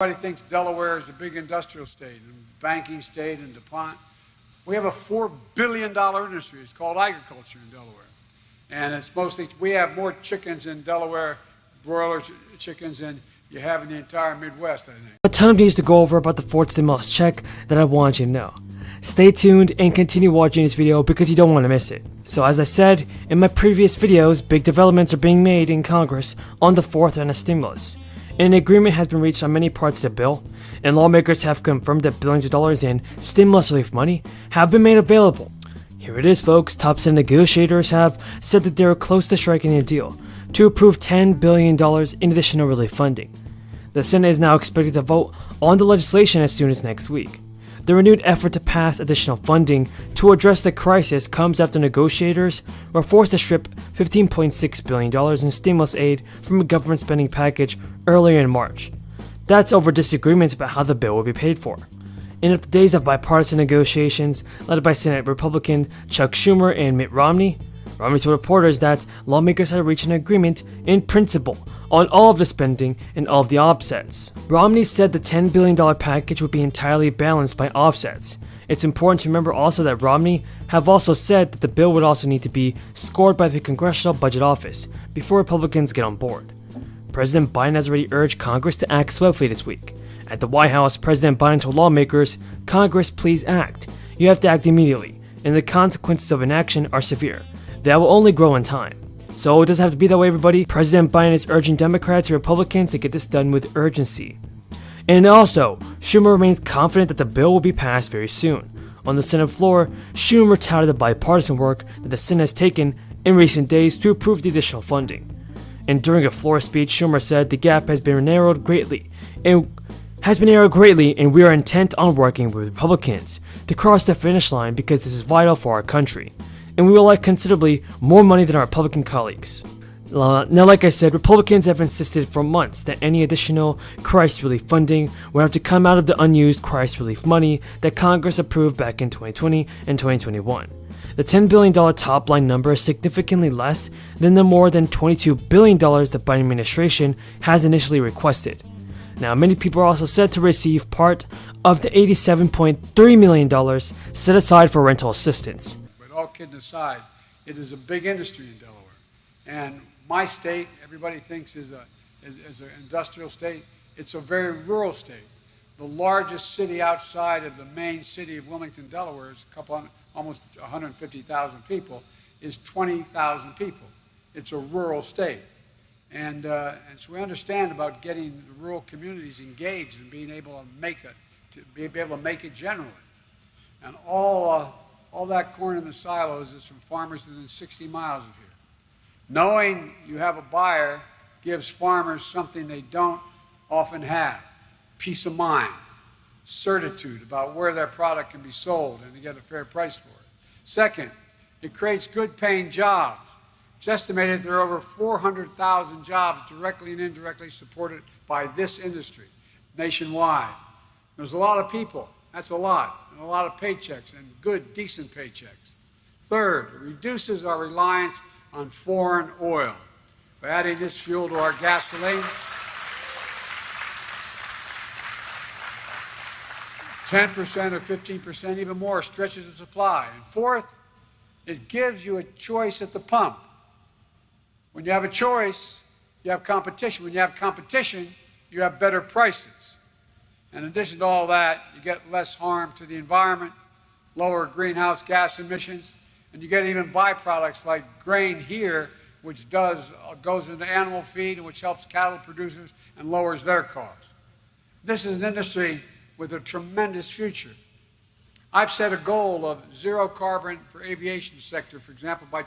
Everybody thinks Delaware is a big industrial state, and banking state, and DuPont. We have a $4 billion industry. It's called agriculture in Delaware. And it's mostly, we have more chickens in Delaware, broiler chickens, than you have in the entire Midwest, I think. A ton of news to go over about the fourth stimulus check that I want you to know. Stay tuned and continue watching this video because you don't want to miss it. So as I said in my previous videos, big developments are being made in Congress on the fourth round of stimulus. An agreement has been reached on many parts of the bill, and lawmakers have confirmed that billions of dollars in stimulus relief money have been made available. Here it is, folks. Top Senate negotiators have said that they are close to striking a deal to approve $10 billion in additional relief funding. The Senate is now expected to vote on the legislation as soon as next week. The renewed effort to pass additional funding to address the crisis comes after negotiators were forced to strip $15.6 billion in stimulus aid from a government spending package earlier in March. That's over disagreements about how the bill will be paid for. In the days of bipartisan negotiations led by Senate Republican Chuck Schumer and Mitt Romney told reporters that lawmakers had reached an agreement in principle on all of the spending and all of the offsets. Romney said the $10 billion package would be entirely balanced by offsets. It's important to remember also that Romney have also said that the bill would also need to be scored by the Congressional Budget Office before Republicans get on board. President Biden has already urged Congress to act swiftly this week. At the White House, President Biden told lawmakers, "Congress, please act. You have to act immediately, and the consequences of inaction are severe. That will only grow in time." So it doesn't have to be that way, everybody. President Biden is urging Democrats and Republicans to get this done with urgency. And also, Schumer remains confident that the bill will be passed very soon. On the Senate floor, Schumer touted the bipartisan work that the Senate has taken in recent days to approve the additional funding. And during a floor speech, Schumer said the gap has been narrowed greatly, and we are intent on working with Republicans to cross the finish line because this is vital for our country, and we will like considerably more money than our Republican colleagues. Now, like I said, Republicans have insisted for months that any additional crisis relief funding would have to come out of the unused crisis relief money that Congress approved back in 2020 and 2021. The $10 billion top line number is significantly less than the more than $22 billion the Biden administration has initially requested. Now, many people are also said to receive part of the $87.3 million set aside for rental assistance. But all kidding aside, it is a big industry in Delaware. And my state, everybody thinks is an industrial state. It's a very rural state. The largest city outside of the main city of Wilmington, Delaware, is almost 150,000 people, is 20,000 people. It's a rural state. And so we understand about getting the rural communities engaged and being able to make it generally. And all that corn in the silos is from farmers within 60 miles of here. Knowing you have a buyer gives farmers something they don't often have: peace of mind, certitude about where their product can be sold and to get a fair price for it. Second, it creates good-paying jobs. It's estimated there are over 400,000 jobs directly and indirectly supported by this industry nationwide. There's a lot of people. That's a lot. And a lot of paychecks, and good, decent paychecks. Third, it reduces our reliance on foreign oil. By adding this fuel to our gasoline, 10% or 15%, even more, stretches the supply. And fourth, it gives you a choice at the pump. When you have a choice, you have competition. When you have competition, you have better prices. In addition to all that, you get less harm to the environment, lower greenhouse gas emissions, and you get even byproducts like grain here, which goes into animal feed and which helps cattle producers and lowers their cost. This is an industry with a tremendous future. I've set a goal of zero carbon for aviation sector, for example, by